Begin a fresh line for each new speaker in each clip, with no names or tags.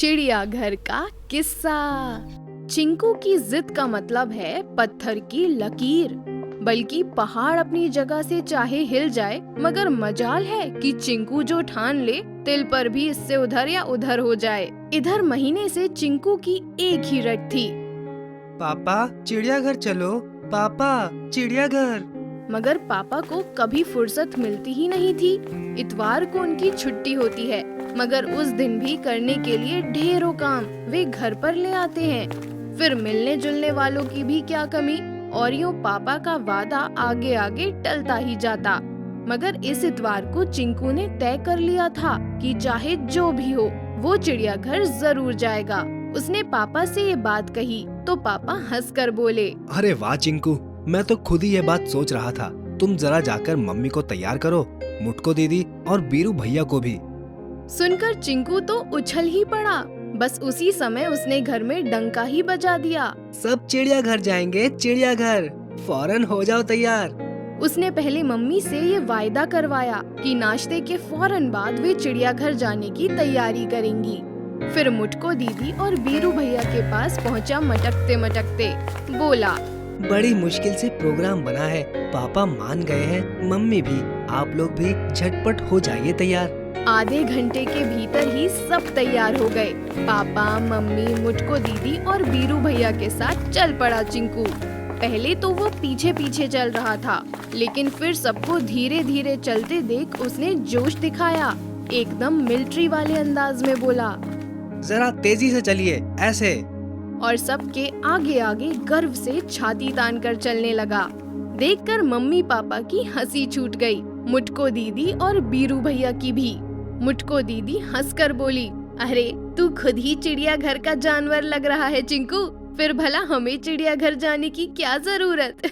चिड़ियाघर का किस्सा। चिंकू की जिद का मतलब है पत्थर की लकीर। बल्कि पहाड़ अपनी जगह से चाहे हिल जाए, मगर मजाल है कि चिंकू जो ठान ले, तिल पर भी इससे उधर या उधर हो जाए। इधर महीने से चिंकू की एक ही रट थी,
पापा चिड़ियाघर चलो, पापा चिड़ियाघर।
मगर पापा को कभी फुर्सत मिलती ही नहीं थी। इतवार को उनकी छुट्टी होती है, मगर उस दिन भी करने के लिए ढेरों काम वे घर पर ले आते हैं। फिर मिलने जुलने वालों की भी क्या कमी, और यूँ पापा का वादा आगे आगे टलता ही जाता। मगर इस इतवार को चिंकू ने तय कर लिया था कि चाहे जो भी हो, वो चिड़ियाघर जरूर जाएगा। उसने पापा से ये बात कही तो पापा हंसकर बोले,
अरे वाह चिंकू, मैं तो खुद ही ये बात सोच रहा था। तुम जरा जाकर मम्मी को तैयार करो, मुटको दीदी और बीरू भैया को भी।
सुनकर चिंकू तो उछल ही पड़ा। बस उसी समय उसने घर में डंका ही बजा दिया।
सब चिड़ियाघर जाएंगे, चिड़ियाघर, फौरन हो जाओ तैयार।
उसने पहले मम्मी से ये वायदा करवाया कि नाश्ते के फौरन बाद वे चिड़ियाघर जाने की तैयारी करेंगी। फिर मुटको दीदी और बीरू भैया के पास पहुंचा मटकते मटकते। बोला,
बड़ी मुश्किल से प्रोग्राम बना है, पापा मान गए हैं, मम्मी भी, आप लोग भी झटपट हो जाइए तैयार।
आधे घंटे के भीतर ही सब तैयार हो गए। पापा, मम्मी, मुटको दीदी और बीरू भैया के साथ चल पड़ा चिंकू। पहले तो वो पीछे पीछे चल रहा था, लेकिन फिर सबको धीरे धीरे चलते देख उसने जोश दिखाया। एकदम मिलिट्री वाले अंदाज में बोला,
जरा तेजी से चलिए, ऐसे।
और सबके आगे आगे गर्व से छाती तान कर चलने लगा। देखकर मम्मी पापा की हंसी छूट गई, मुटको दीदी और बीरू भैया की भी। मुटको दीदी हंसकर बोली, अरे तू खुद ही चिड़ियाघर का जानवर लग रहा है चिंकू, फिर भला हमें चिड़ियाघर जाने की क्या जरूरत।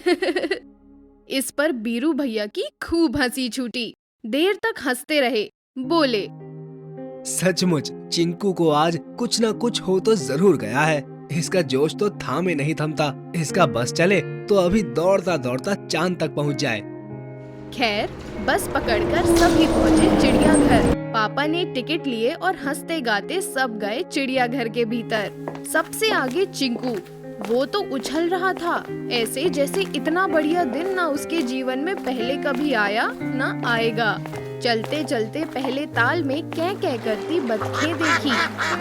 इस पर बीरू भैया की खूब हंसी छूटी। देर तक हंसते रहे। बोले,
सचमुच चिंकू को आज कुछ न कुछ हो तो जरूर गया है। इसका जोश तो थामे नहीं थमता। इसका बस चले तो अभी दौड़ता दौड़ता चांद तक पहुंच जाए।
खैर बस पकड़कर सभी पहुंचे चिड़ियाघर। पापा ने टिकट लिए और हंसते गाते सब गए चिड़ियाघर के भीतर। सबसे आगे चिंकू। वो तो उछल रहा था, ऐसे जैसे इतना बढ़िया दिन ना उसके जीवन में पहले कभी आया ना आएगा। चलते चलते पहले ताल में कै कै करती बतखें देखी,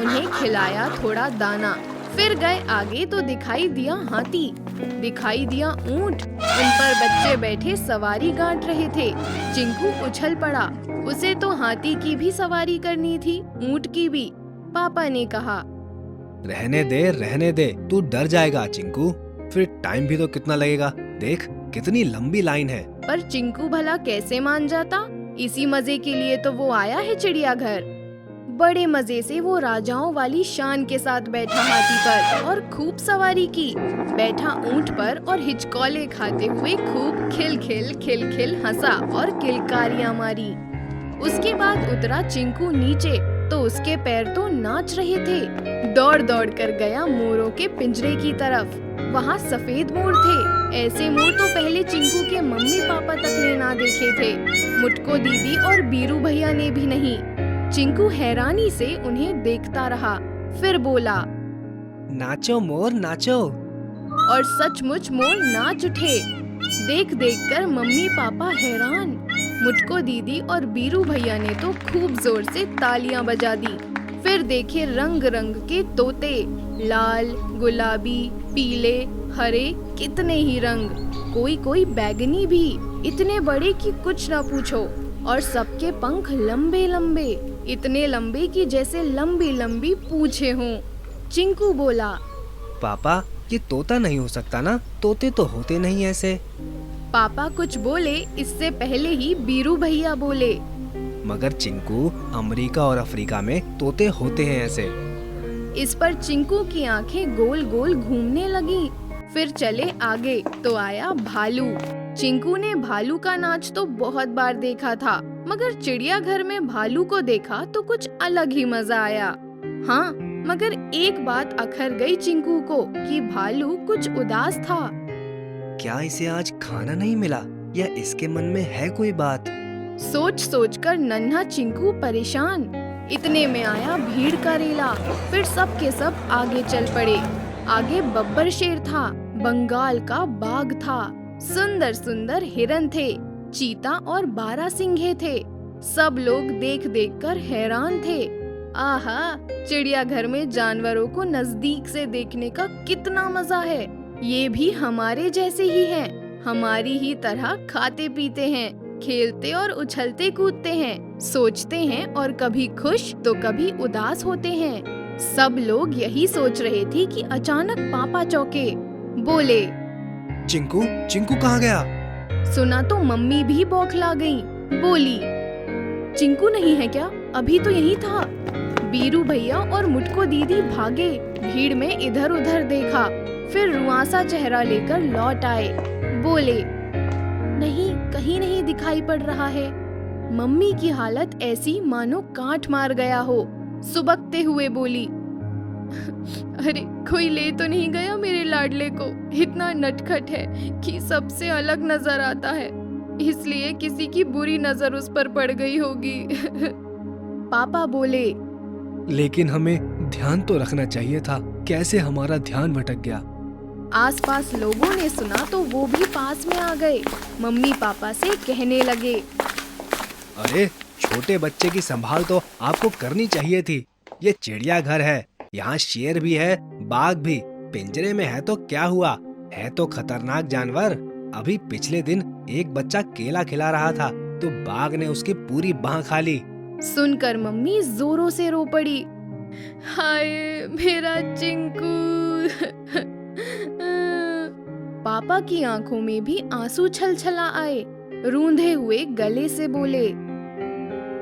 उन्हें खिलाया थोड़ा दाना। फिर गए आगे तो दिखाई दिया हाथी, दिखाई दिया ऊंट, उन पर बच्चे बैठे सवारी गांठ रहे थे। चिंकू उछल पड़ा, उसे तो हाथी की भी सवारी करनी थी, ऊंट की भी। पापा ने कहा,
रहने दे, तू डर जाएगा चिंकू, फिर टाइम भी तो कितना लगेगा, देख कितनी लंबी लाइन है।
पर चिंकू भला कैसे मान जाता? इसी मजे के लिए तो वो आया है चिड़ियाघर। बड़े मजे से वो राजाओं वाली शान के साथ बैठा हाथी पर और खूब सवारी की। बैठा ऊंट पर और हिचकोले खाते हुए खूब खिल खिल हंसा और किलकारियां मारी। उसके बाद उतरा चिंकू नीचे तो उसके पैर तो नाच रहे थे। दौड़ दौड़ कर गया मोरों के पिंजरे की तरफ। वहाँ सफेद मोर थे। ऐसे मोर तो पहले चिंकू के मम्मी पापा तक ने ना देखे थे, मुटको दीदी और बीरू भैया ने भी नहीं। चिंकू हैरानी से उन्हें देखता रहा, फिर बोला,
नाचो मोर नाचो।
और सचमुच मोर नाच उठे। देख देख कर मम्मी पापा हैरान। मुटको दीदी और बीरू भैया ने तो खूब जोर से तालियां बजा दी। फिर देखे रंग रंग के तोते, लाल, गुलाबी, पीले, हरे, कितने ही रंग, कोई कोई बैगनी भी, इतने बड़े कि कुछ न पूछो। और सबके पंख लंबे लंबे, इतने लंबे कि जैसे लंबी लंबी पूंछें हों। चिंकू बोला,
पापा ये तोता नहीं हो सकता ना, तोते तो होते नहीं ऐसे।
पापा कुछ बोले, इससे पहले ही बीरू भैया बोले,
मगर चिंकू, अमेरिका और अफ्रीका में तोते होते हैं ऐसे।
इस पर चिंकू की आंखें गोल गोल घूमने लगी। फिर चले आगे तो आया भालू। चिंकू ने भालू का नाच तो बहुत बार देखा था, मगर चिड़ियाघर में भालू को देखा तो कुछ अलग ही मजा आया। हाँ, मगर एक बात अखर गई चिंकू को कि भालू कुछ उदास था।
क्या इसे आज खाना नहीं मिला, या इसके मन में है कोई बात?
सोच सोच कर नन्हा चिंकू परेशान। इतने में आया भीड़ का रेला। फिर सब के सब आगे चल पड़े। आगे बब्बर शेर था, बंगाल का बाघ था, सुंदर सुंदर हिरन थे, चीता और बारहसिंघे थे। सब लोग देख देख कर हैरान थे। आहा, चिड़ियाघर में जानवरों को नजदीक से देखने का कितना मजा है। ये भी हमारे जैसे ही हैं, हमारी ही तरह खाते पीते हैं, खेलते और उछलते कूदते हैं, सोचते हैं और कभी खुश तो कभी उदास होते हैं। सब लोग यही सोच रहे थे कि अचानक पापा चौंके। बोले,
चिंकू, चिंकू कहाँ गया?
सुना तो मम्मी भी बौखला गई। बोली, चिंकू नहीं है क्या? अभी तो यही था। बीरू भैया और मुटको दीदी भागे, भीड़ में इधर उधर देखा, फिर रुआंसा चेहरा लेकर लौट आए। बोले, नहीं, कहीं नहीं दिखाई पड़ रहा है। मम्मी की हालत ऐसी मानो कांट मार गया हो। सुबकते हुए बोली, अरे कोई ले तो नहीं गया मेरे लाडले को? इतना नटखट है कि सबसे अलग नजर आता है, इसलिए किसी की बुरी नजर उस पर पड़ गई होगी। पापा बोले,
लेकिन हमें ध्यान तो रखना चाहिए था, कैसे हमारा ध्यान भटक गया।
आसपास लोगों ने सुना तो वो भी पास में आ गए। मम्मी पापा से कहने लगे,
अरे छोटे बच्चे की संभाल तो आपको करनी चाहिए थी। ये चिड़ियाघर है, यहाँ शेर भी है, बाघ भी। पिंजरे में है तो क्या हुआ, है तो खतरनाक जानवर। अभी पिछले दिन एक बच्चा केला खिला रहा था तो बाघ ने उसकी पूरी बाह खा ली।
सुनकर मम्मी जोरों से रो पड़ी। हाय मेरा चिंकू। पापा की आंखों में भी आंसू छलछला आए। रूंधे हुए गले से बोले,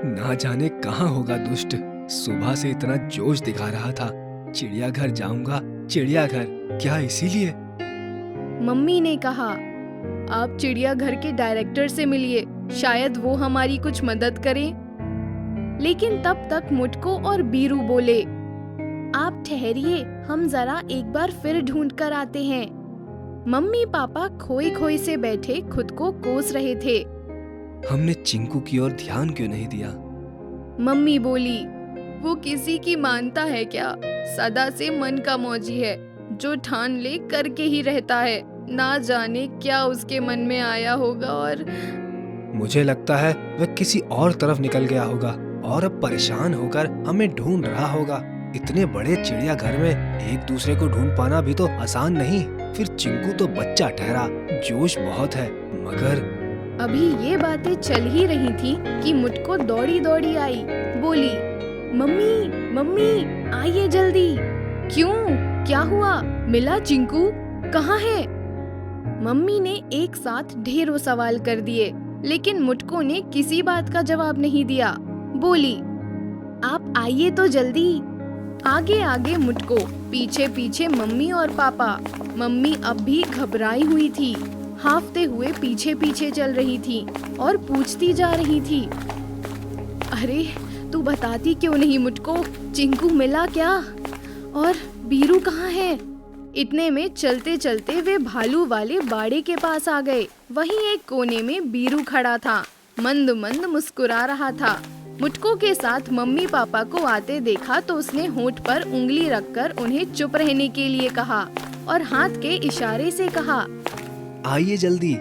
ना जाने कहाँ होगा दुष्ट, सुबह से इतना जोश दिखा रहा था, चिड़ियाघर जाऊंगा, चिड़ियाघर। क्या इसीलिए?
मम्मी ने कहा, आप चिड़ियाघर के डायरेक्टर से मिलिए, शायद वो हमारी कुछ मदद करें। लेकिन तब तक मुटको और बीरू बोले, आप ठहरिए, हम जरा एक बार फिर ढूंढ कर आते हैं। मम्मी पापा खोई खोई से बैठे खुद को कोस रहे थे।
हमने चिंकू की ओर ध्यान क्यों नहीं दिया?
मम्मी बोली, वो किसी की मानता है क्या? सदा से मन का मौजी है, जो ठान ले करके ही रहता है। ना जाने क्या उसके मन में आया होगा और
मुझे लगता है वह किसी और तरफ निकल गया होगा और अब परेशान होकर हमें ढूंढ रहा होगा। इतने बड़े चिड़ियाघर में एक दूसरे को ढूंढ पाना भी तो आसान नहीं। फिर चिंकू तो बच्चा ठहरा, जोश बहुत है, मगर
अभी ये बातें चल ही रही थी कि मुटको दौड़ी दौड़ी आई। बोली, मम्मी मम्मी आइए जल्दी। क्यों, क्या हुआ? मिला चिंकू? कहाँ है? मम्मी ने एक साथ ढेरों सवाल कर दिए, लेकिन मुटको ने किसी बात का जवाब नहीं दिया। बोली, आप आइए तो जल्दी। आगे आगे मुटको, पीछे पीछे मम्मी और पापा। मम्मी अब भी घबराई हुई थी, हांफते हुए पीछे पीछे चल रही थी और पूछती जा रही थी, अरे तू बताती क्यों नहीं मुटको? चिंकू मिला क्या? और बीरू कहाँ है? इतने में चलते चलते वे भालू वाले बाड़े के पास आ गए। वहीं एक कोने में बीरू खड़ा था, मंद मंद मुस्कुरा रहा था। मुटको के साथ मम्मी पापा को आते देखा तो उसने होंठ पर उंगली रखकर उन्हें चुप रहने के लिए कहा और हाथ के इशारे से कहा,
आइए जल्दी।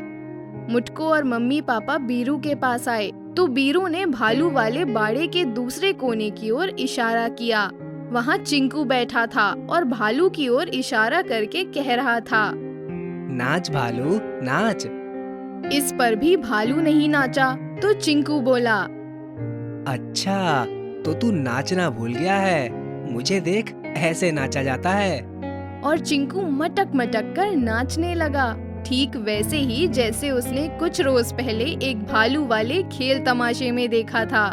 मुटको और मम्मी पापा बीरू के पास आए तो बीरू ने भालू वाले बाड़े के दूसरे कोने की ओर इशारा किया। वहाँ चिंकू बैठा था और भालू की ओर इशारा करके कह रहा था,
नाच भालू नाच।
इस पर भी भालू नहीं नाचा तो चिंकू बोला,
अच्छा तो तू नाचना भूल गया है, मुझे देख ऐसे नाचा जाता है।
और चिंकू मटक मटक कर नाचने लगा, ठीक वैसे ही जैसे उसने कुछ रोज पहले एक भालू वाले खेल तमाशे में देखा था।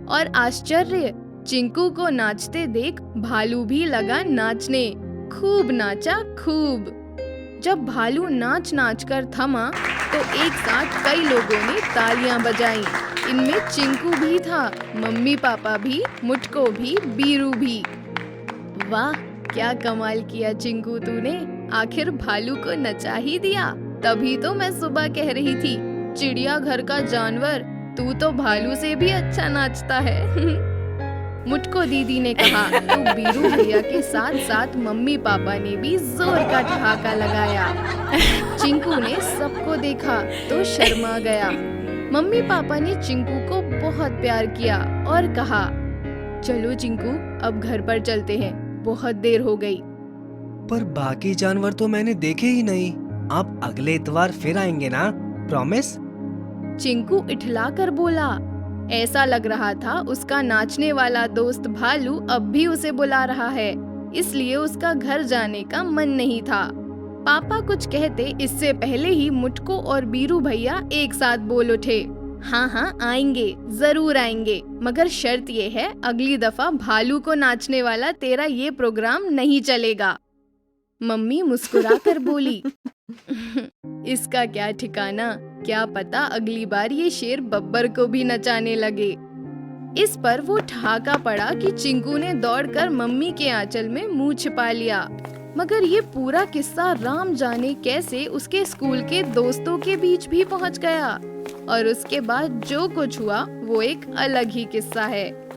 और आश्चर्य, चिंकू को नाचते देख भालू भी लगा नाचने। खूब नाचा, खूब। जब भालू नाच नाच कर थमा तो एक साथ कई लोगों ने तालियां बजाई। इनमें चिंकू भी था, मम्मी पापा भी, मुटको भी, बीरू भी। वाह, क्या कमाल किया चिंकू तूने, आखिर भालू को नचा ही दिया। तभी तो मैं सुबह कह रही थी, चिड़ियाघर का जानवर, तू तो भालू से भी अच्छा नाचता है। मुटको दीदी ने कहा तो बीरू भैया के साथ साथ मम्मी पापा ने भी जोर का ठहाका लगाया। चिंकू ने सबको देखा तो शर्मा गया। मम्मी पापा ने चिंकू को बहुत प्यार किया और कहा, चलो चिंकू अब घर पर चलते हैं, बहुत देर हो गई।
पर बाकी जानवर तो मैंने देखे ही नहीं। आप अगले इतवार फिर आएंगे ना, प्रॉमिस?
चिंकू इठला कर बोला। ऐसा लग रहा था उसका नाचने वाला दोस्त भालू अब भी उसे बुला रहा है, इसलिए उसका घर जाने का मन नहीं था। पापा कुछ कहते इससे पहले ही मुटको और बीरू भैया एक साथ बोल उठे, हाँ हाँ आएंगे, जरूर आएंगे, मगर शर्त ये है अगली दफा भालू को नाचने वाला तेरा ये प्रोग्राम नहीं चलेगा। मम्मी मुस्कुरा कर बोली, इसका क्या ठिकाना, क्या पता अगली बार ये शेर बब्बर को भी नचाने लगे। इस पर वो ठहाका पड़ा कि चिंकू ने दौड़कर मम्मी के आंचल में मुंह छिपा लिया। मगर ये पूरा किस्सा राम जाने कैसे उसके स्कूल के दोस्तों के बीच भी पहुंच गया और उसके बाद जो कुछ हुआ वो एक अलग ही किस्सा है।